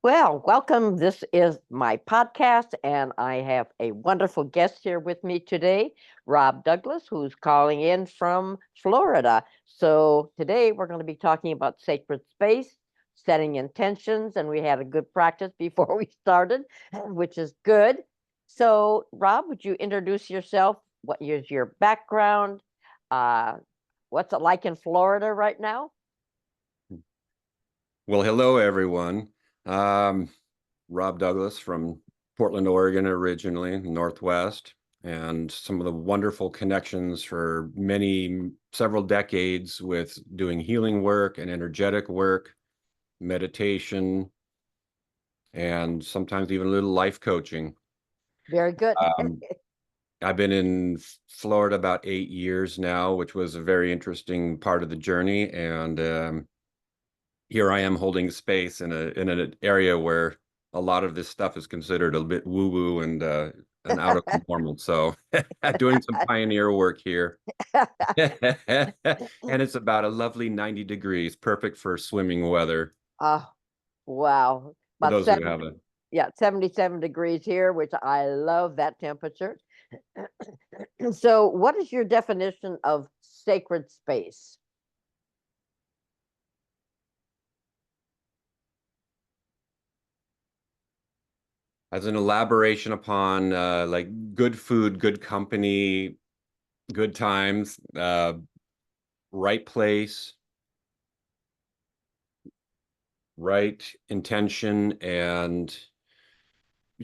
Well, welcome. This is my podcast, and I have a wonderful guest here with me today, Rob Douglas, who's calling in from Florida. So, today we're going to be talking about sacred space, setting intentions, and we had a good practice before we started, which is good. So, Rob, would you introduce yourself? What is your background? Uh, what's it like in Florida right now? Well, hello, everyone. Um, Rob Douglas from Portland, Oregon, originally, Northwest, and some of the wonderful connections for several decades with doing healing work and energetic work, meditation, and sometimes even a little life coaching. Very good. Um, I've been in Florida about 8 years now, which was a very interesting part of the journey. And here I am holding space in an area where a lot of this stuff is considered a bit woo-woo and out of normal. So doing some pioneer work here. And it's about a lovely 90 degrees, perfect for swimming weather Oh, wow. for About those who seven, have it. yeah, 77 degrees here, which I love that temperature. So, what is your definition of sacred space? As an elaboration upon like good food, good company, good times, right place, right intention, and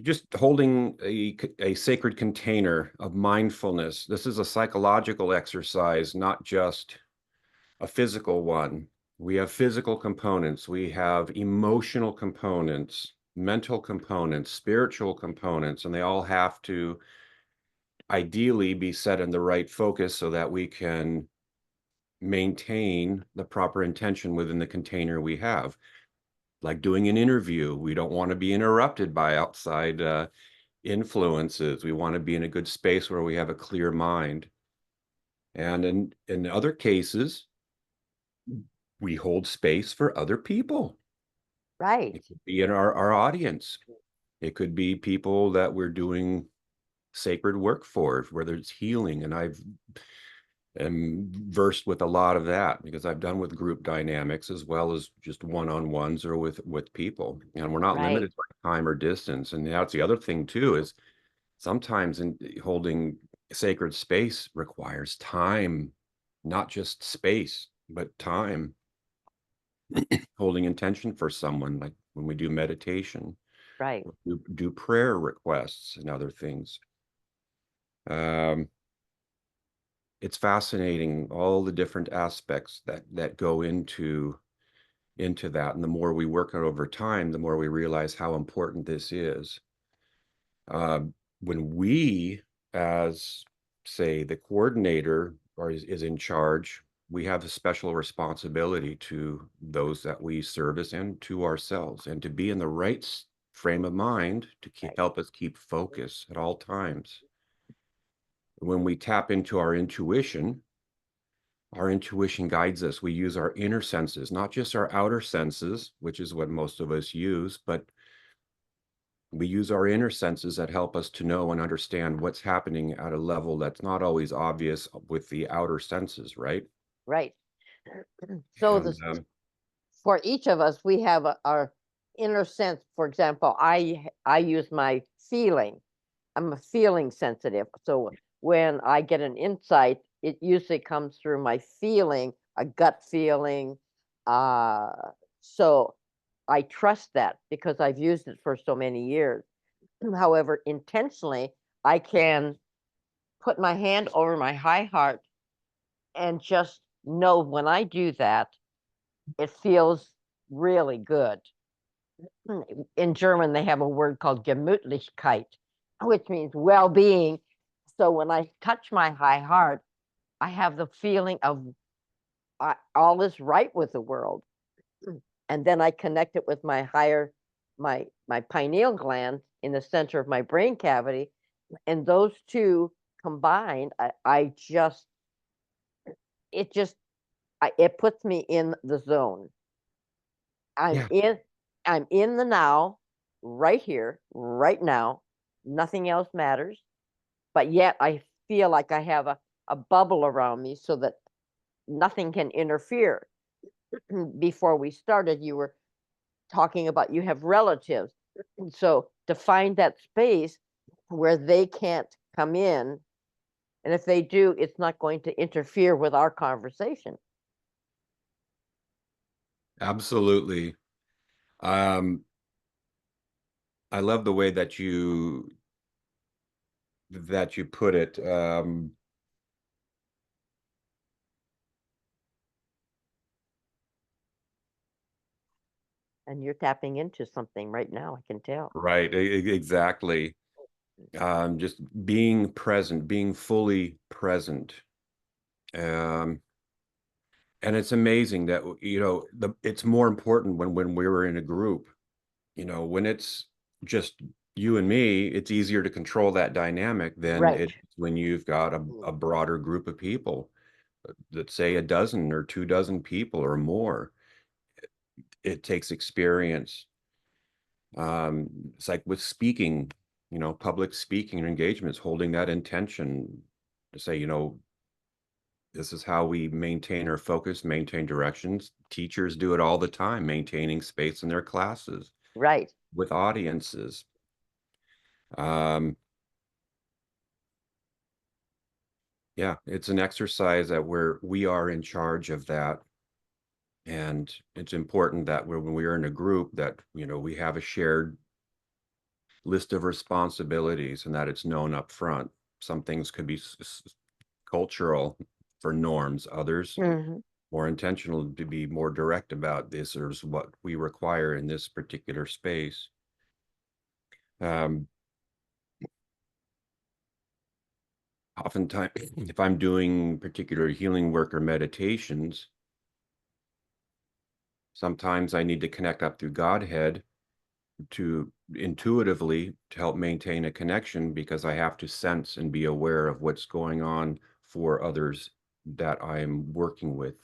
just holding a sacred container of mindfulness. This is a psychological exercise, not just a physical one. We have physical components, we have emotional components, mental components, spiritual components, and they all have to ideally be set in the right focus so that we can maintain the proper intention within the container we have. Like doing an interview, we don't want to be interrupted by outside influences. We want to be in a good space where we have a clear mind. And in other cases, we hold space for other people. Right, It could be in our audience. It could be people that we're doing sacred work for, whether it's healing. And I've am versed with a lot of that because I've done with group dynamics as well as just one-on-ones or with people. And we're not right, limited by time or distance. And that's the other thing too, is sometimes in holding sacred space requires time, not just space, but time. Holding intention for someone, like when we do meditation, right, do prayer requests and other things. Um, it's fascinating all the different aspects that go into that, and the more we work it over time, the more we realize how important this is. Uh, when we, as say the coordinator or is in charge, we have a special responsibility to those that we service and to ourselves, and to be in the right frame of mind to right, help us keep focus at all times. When we tap into our intuition guides us. We use our inner senses, not just our outer senses, which is what most of us use, but we use our inner senses that help us to know and understand what's happening at a level that's not always obvious with the outer senses, right? right. So, And this for each of us, we have our inner sense. For example, I use my feeling. I'm a feeling sensitive. So when I get an insight, it usually comes through my feeling, a gut feeling. Uh, so I trust that because I've used it for so many years. However, intentionally, I can put my hand over my high heart and just know when I do that, it feels really good. In German, they have a word called Gemütlichkeit, which means well being. So when I touch my high heart, I have the feeling of all is right with the world. And then I connect it with my pineal gland in the center of my brain cavity. And those two combined, I just, it just, it puts me in the zone. I'm yeah, in, I'm in the now, right here, right now. Nothing else matters. But yet I feel like I have a bubble around me so that nothing can interfere. Before we started, you were talking about you have relatives. So to find that space where they can't come in, and if they do, it's not going to interfere with our conversation. Absolutely. Um, I love the way that you put it. And you're tapping into something right now, I can tell. Right, exactly. Just being present, being fully present. Um, and it's amazing that it's more important when we're in a group. When it's just you and me, it's easier to control that dynamic than Right. it's when you've got a broader group of people, let's say a dozen or 2 dozen people or more. It takes experience. It's like with speaking, public speaking and engagements, holding that intention to say, this is how we maintain our focus, maintain directions. Teachers do it all the time, maintaining space in their classes Right. with audiences. Um, yeah, it's an exercise that we are in charge of that. And it's important that when we're in a group that, we have a shared list of responsibilities and that it's known up front. Some things could be cultural for norms, others Mhm. more intentional to be more direct about this or is what we require in this particular space. Um, Oftentimes, if I'm doing particular healing work or meditations, sometimes I need to connect up through Godhead to intuitively to help maintain a connection because I have to sense and be aware of what's going on for others that I'm working with.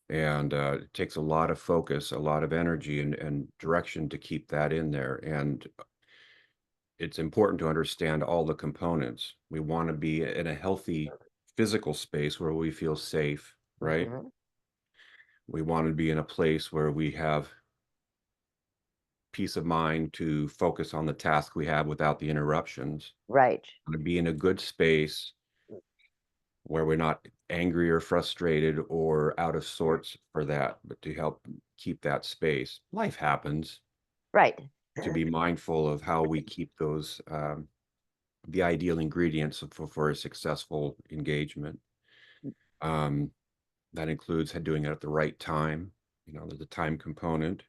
And it takes a lot of focus, a lot of energy and direction to keep that in there. And it's important to understand all the components. We want to be in a healthy physical space where we feel safe, right? Mhm. We want to be in a place where we have peace of mind to focus on the task we have without the interruptions. Right. To be in a good space where we're not angry or frustrated or out of sorts for that, but to help keep that space. Life happens. Right. To be mindful of how we keep those the ideal ingredients for a successful engagement. Um, that includes doing it at the right time. There's a time component.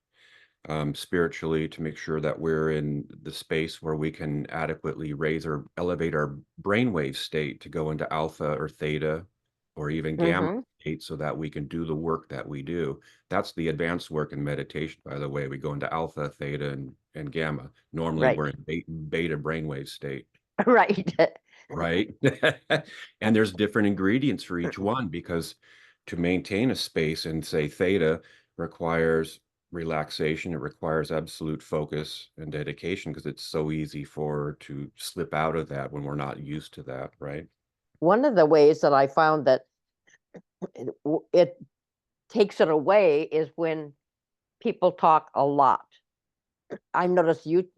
Spiritually, to make sure that we're in the space where we can adequately raise or elevate our brainwave state to go into alpha or theta or even gamma Mhm. state so that we can do the work that we do. That's the advanced work in meditation, by the way. We go into alpha, theta, and gamma. Normally, Right. we're in beta brainwave state. Right. Right. And there's different ingredients for each one because to maintain a space in, say, theta requires relaxation. It requires absolute focus and dedication because it's so easy to slip out of that when we're not used to that, right? One of the ways that I found that it takes it away is when people talk a lot. I notice you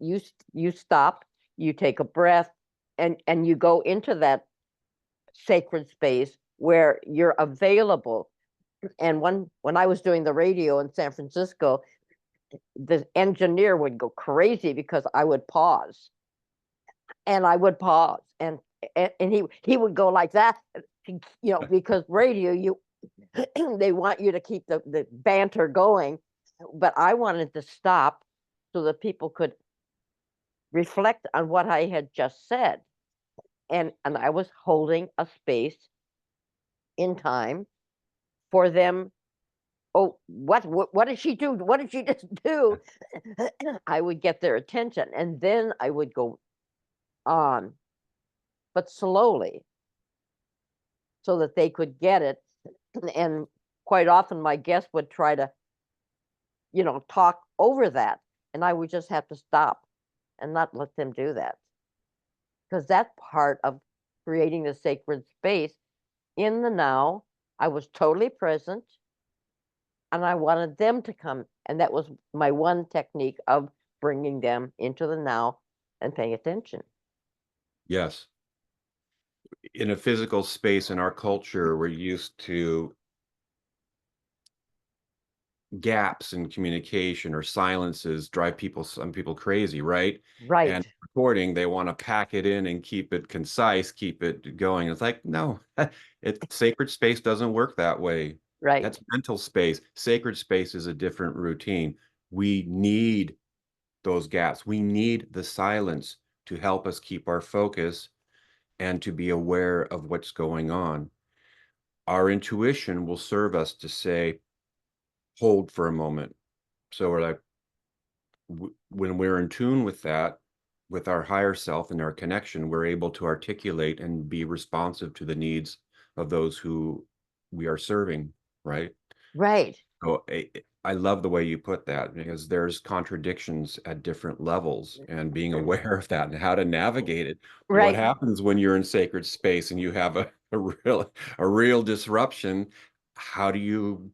stop, you take a breath, and you go into that sacred space where you're available. And when I was doing the radio in San Francisco, the engineer would go crazy because I would pause and I would pause and he would go like that, because radio they want you to keep the banter going, but I wanted to stop so that people could reflect on what I had just said. And I was holding a space in time for them. Oh, what did she do? What did she just do? I would get their attention and then I would go on, but slowly so that they could get it. And quite often my guest would try to talk over that. And I would just have to stop and not let them do that. Because that's part of creating the sacred space in the now. I was totally present and I wanted them to come. And that was my one technique of bringing them into the now and paying attention. Yes. In a physical space in our culture, we're used to gaps in communication or silences drive some people crazy, right? Right, And recording, they want to pack it in and keep it concise, keep it going. It's like, no, sacred space doesn't work that way. right, That's mental space. Sacred space is a different routine. We need those gaps. We need the silence to help us keep our focus and to be aware of what's going on. Our intuition will serve us to say, hold for a moment. So we're like, when we're in tune with that, with our higher self and our connection, we're able to articulate and be responsive to the needs of those who we are serving, right? right, So I love the way you put that because there's contradictions at different levels and being aware of that and how to navigate it. What right, happens when you're in sacred space and you have a real disruption? How do you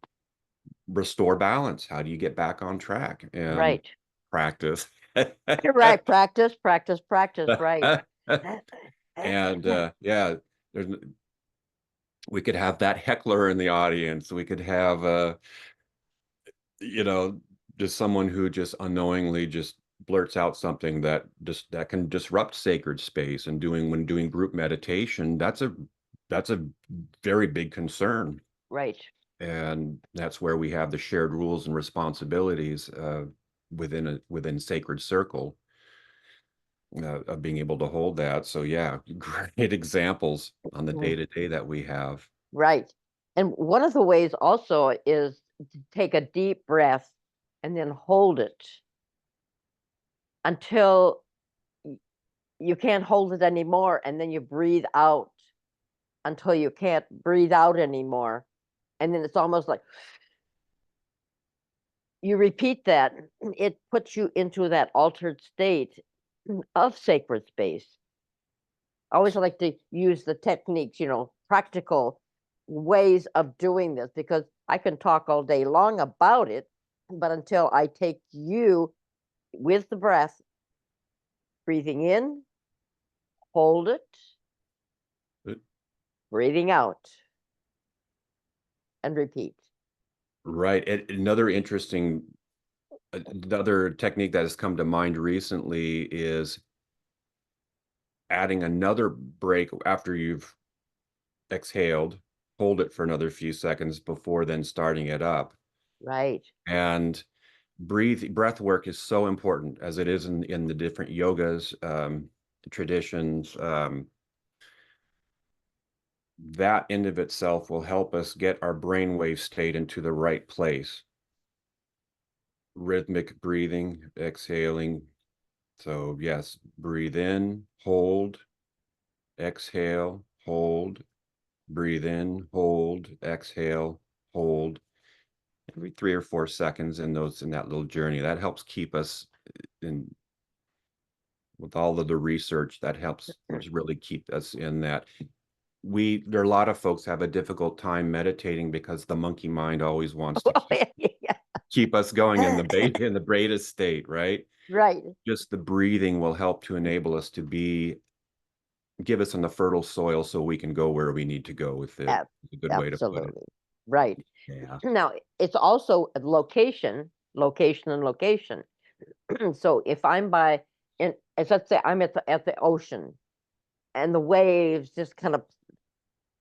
restore balance? How do you get back on track? And right. practice. Right. Practice, practice, practice. Right. And yeah, there's we could have that heckler in the audience. We could have you know, just someone who just unknowingly just blurts out something that can disrupt sacred space. And when doing group meditation, that's a very big concern. Right. And that's where we have the shared rules and responsibilities within sacred circle of being able to hold that. So yeah, great examples on the day Mm, to day that we have. right. And one of the ways also is to take a deep breath and then hold it until you can't hold it anymore. And then you breathe out until you can't breathe out anymore. And then it's almost like you repeat that. It puts you into that altered state of sacred space. I always like to use the techniques, practical ways of doing this because I can talk all day long about it, but until I take you with the breath, breathing in, hold it, breathing out, and repeat. Right. Another interesting, another technique that has come to mind recently is adding another break after you've exhaled, hold it for another few seconds before then starting it up. Right. And breath work is so important as it is in the different yogas, traditions. That in of itself will help us get our brainwave state into the right place. Rhythmic breathing, exhaling. So yes, breathe in, hold, exhale, hold, breathe in, hold, exhale, hold. Every 3 or 4 seconds in that little journey. That helps keep us in with all of the research that helps really keep us in that. There are a lot of folks have a difficult time meditating because the monkey mind always wants to Oh, yeah. keep us going in the beta state, right? Right. Just the breathing will help to enable us to give us on the fertile soil so we can go where we need to go with it. It's a good way to put it. Absolutely. Right. Yeah. Now, it's also a location, location, and location. So if I'm as let's say I'm at the ocean and the waves just kind of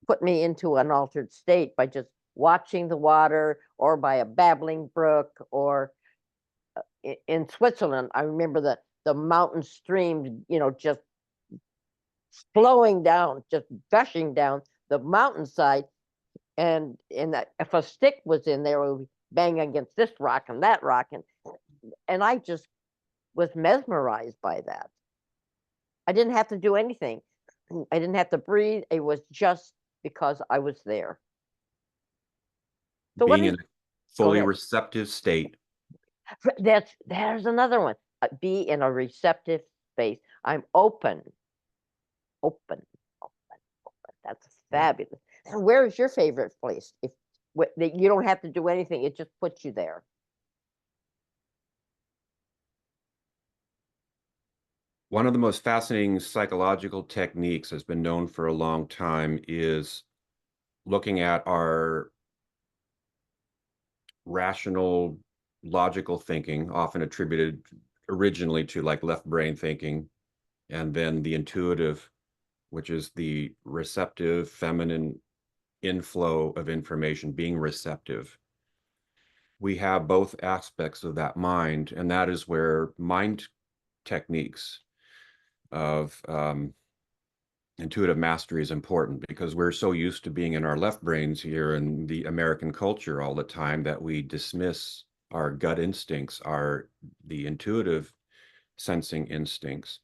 put me into an altered state by just watching the water or by a babbling brook or in Switzerland, I remember the mountain stream, just flowing down, just gushing down the mountainside. And that if a stick was in there, it would bang against this rock and that rock. And I just was mesmerized by that. I didn't have to do anything. I didn't have to breathe. It was just because I was there. So what Being is in a go fully ahead. receptive state There's another one. Be in a receptive space. I'm open, open, open, open. That's Yeah. fabulous. And where is your favorite place? If that you don't have to do anything, it just puts you there. One of the most fascinating psychological techniques has been known for a long time is looking at our rational, logical thinking, often attributed originally to like left brain thinking, and then the intuitive, which is the receptive, feminine inflow of information, being receptive. We have both aspects of that mind, and that is where mind techniques of intuitive mastery is important, because we're so used to being in our left brains here in the American culture all the time that we dismiss our gut instincts, the intuitive sensing instincts.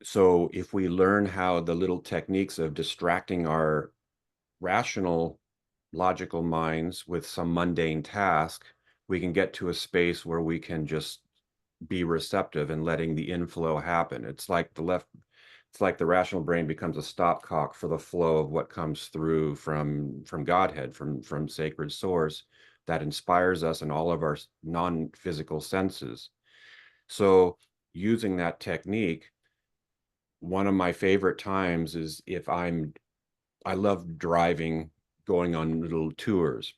So if we learn how the little techniques of distracting our rational, logical minds with some mundane task, we can get to a space where we can just be receptive and letting the inflow happen. It's like the rational brain becomes a stopcock for the flow of what comes through from Godhead, from sacred source that inspires us in all of our non-physical senses. So using that technique, one of my favorite times is if I love driving, going on little tours.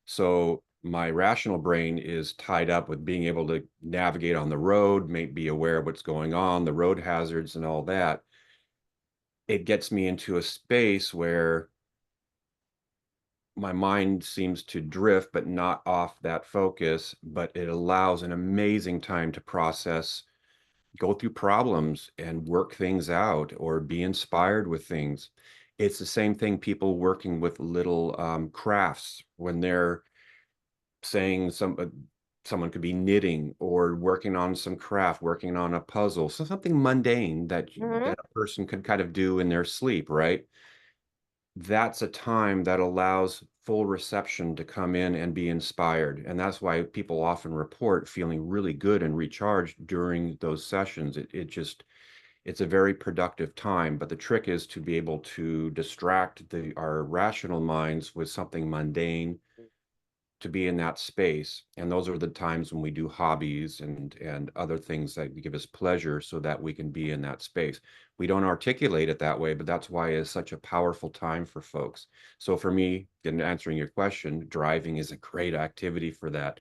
So my rational brain is tied up with being able to navigate on the road, be aware of what's going on, the road hazards and all that. It gets me into a space where my mind seems to drift, but not off that focus, but it allows an amazing time to process, go through problems and work things out or be inspired with things. It's the same thing, people working with little crafts when they're saying someone could be knitting or working on some craft, working on a puzzle, so something mundane that Mhm. a person could kind of do in their sleep, right? That's a time that allows full reception to come in and be inspired. And that's why people often report feeling really good and recharged during those sessions. It's a very productive time, but the trick is to be able to distract our rational minds with something mundane to be in that space. And those are the times when we do hobbies and other things that give us pleasure so that we can be in that space. We don't articulate it that way, but that's why it's such a powerful time for folks. So for me, in answering your question, driving is a great activity for that.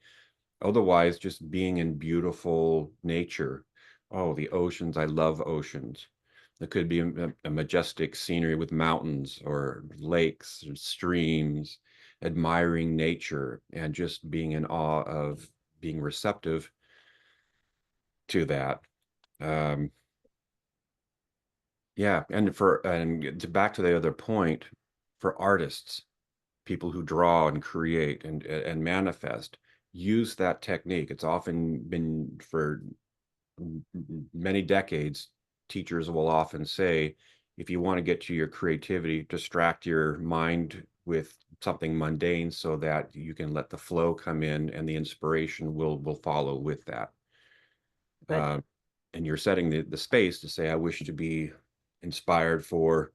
Otherwise, just being in beautiful nature. Oh, the oceans. I love oceans. It could be a majestic scenery with mountains or lakes or streams, admiring nature and just being in awe of being receptive to that. Um, yeah, back to the other point, for artists, people who draw and create and manifest, use that technique. It's often been for many decades, teachers will often say, if you want to get to your creativity, distract your mind with something mundane so that you can let the flow come in and the inspiration will follow with that. Good. Uh, and you're setting the space to say, I wish to be inspired for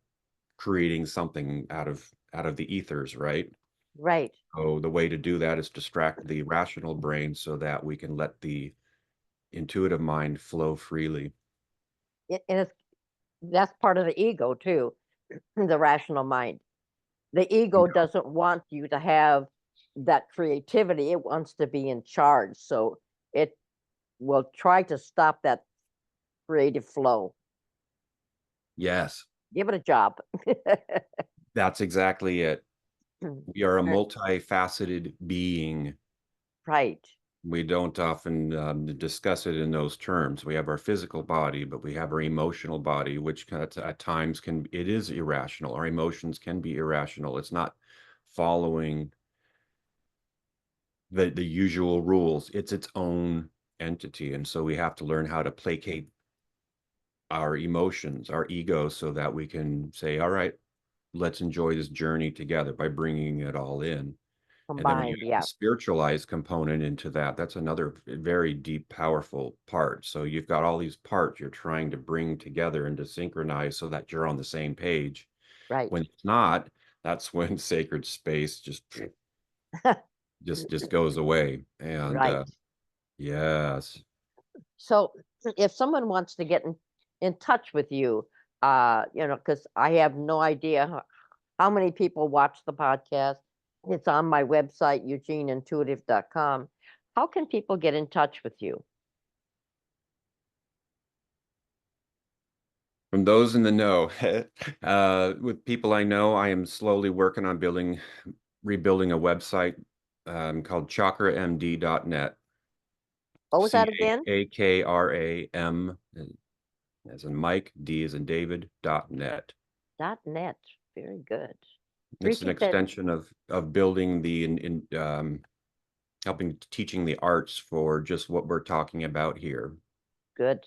creating something out of the ethers, right? Right. So the way to do that is distract the rational brain so that we can let the intuitive mind flow freely. And that's part of the ego too, the rational mind. The ego doesn't want you to have that creativity. It wants to be in charge. So it will try to stop that creative flow. Yes, Give it a job. that's exactly it. We are a Uh, multifaceted being. right. We don't often discuss it in those terms. We have our physical body, but we have our emotional body, which at times it is irrational. Our emotions can be irrational. It's not following the usual rules. It's its own entity. And so we have to learn how to placate our emotions, our ego, so that we can say, all right, let's enjoy this journey together by bringing it all in. And then when you Combined, have yeah, a spiritualized component into that, that's another very deep, powerful part. So you've got all these parts you're trying to bring together and to synchronize so that you're on the same page. right, When it's not, that's when sacred space just goes away. And right. yes, So if someone wants to get in touch with you, because I have no idea how many people watch the podcast. It's on my website, eugeneintuitive.com. How can people get in touch with you? from those in the know, with people I know, I am slowly working on rebuilding a website called chakramd.net. What was that again? CAKRAM as in Mike, D as in David, .net. .net. Very good. It's an Repeat that. extension of building helping teaching the arts for just what we're talking about here. Good.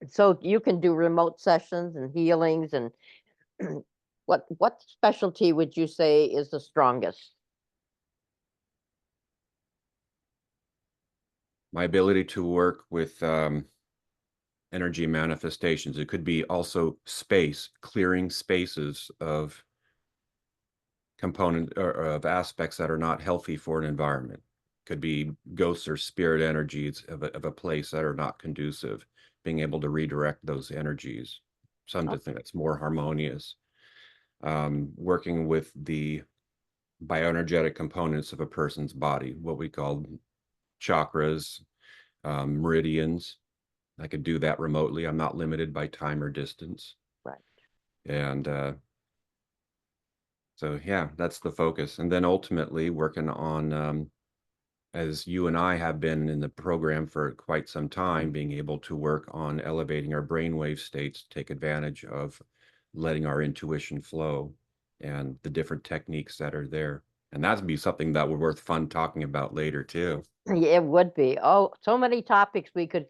So you can do remote sessions and healings and what specialty would you say is the strongest? My ability to work with energy manifestations. It could be also space, clearing spaces of component or of aspects that are not healthy for an environment. Could be ghosts or spirit energies of a place that are not conducive, being able to redirect those energies, Oh, something that's more harmonious. Working with the bioenergetic components of a person's body, what we call chakras, meridians. I could do that remotely. I'm not limited by time or distance. right. And so, yeah, that's the focus. And then ultimately working on, as you and I have been in the program for quite some time, being able to work on elevating our brainwave states, take advantage of letting our intuition flow and the different techniques that are there. And that'd be something that would worth fun talking about later too. Yeah, it would be. Oh, so many topics we could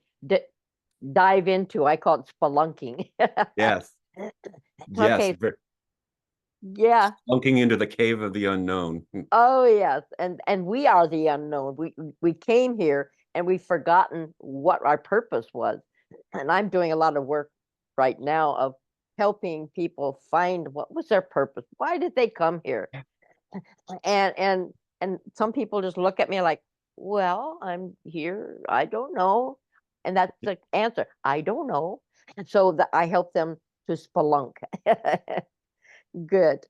dive into. I call it spelunking. Yes. Yes. Okay, yeah. Looking into the cave of the unknown. Oh yes, and we are the unknown. We came here and we've forgotten what our purpose was. And I'm doing a lot of work right now of helping people find what was their purpose. Why did they come here? And and some people just look at me like, well, I'm here. I don't know. And that's the answer. I don't know. And so that I help them to spelunk. Good.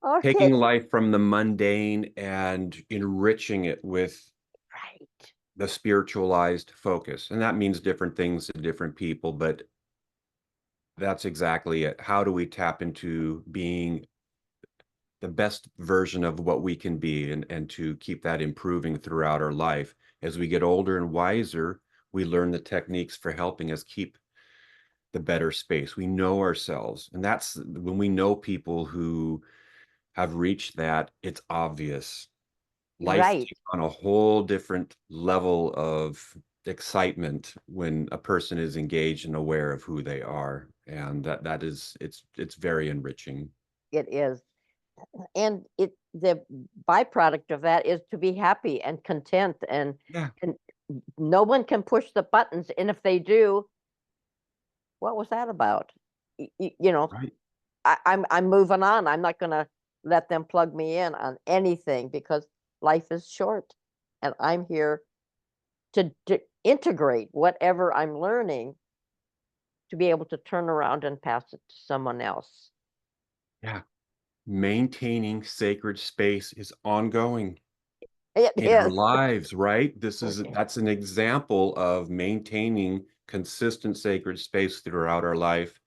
Okay. Taking life from the mundane and enriching it with Right. the spiritualized focus. And that means different things to different people, but that's exactly it. How do we tap into being the best version of what we can be and to keep that improving throughout our life? As we get older and wiser, we learn the techniques for helping us keep the better space. We know ourselves. And that's when we know people who have reached that, it's obvious. Life Right. takes on a whole different level of excitement when a person is engaged and aware of who they are. And that is it's very enriching. It is. And it the byproduct of that is to be happy and content Yeah, and no one can push the buttons. And if they do, what was that about? You know, right. I'm moving on. I'm not gonna let them plug me in on anything because life is short. And I'm here to integrate whatever I'm learning to be able to turn around and pass it to someone else. Yeah. Maintaining sacred space is ongoing It in our is. lives, right? That's an example of maintaining consistent sacred space throughout our life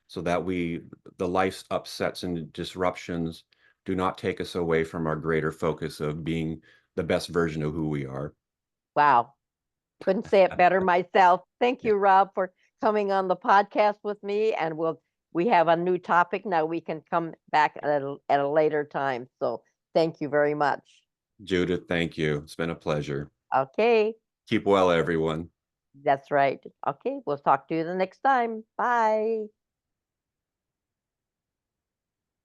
so that the life's upsets and disruptions do not take us away from our greater focus of being the best version of who we are. Wow. Couldn't say it better myself. Thank you, Rob, for coming on the podcast with me. And we have a new topic now. We can come back at a later time. So thank you very much. Judith, thank you. It's been a pleasure. Okay, Keep well, everyone. that's right. Okay, we'll talk to you the next time. Bye.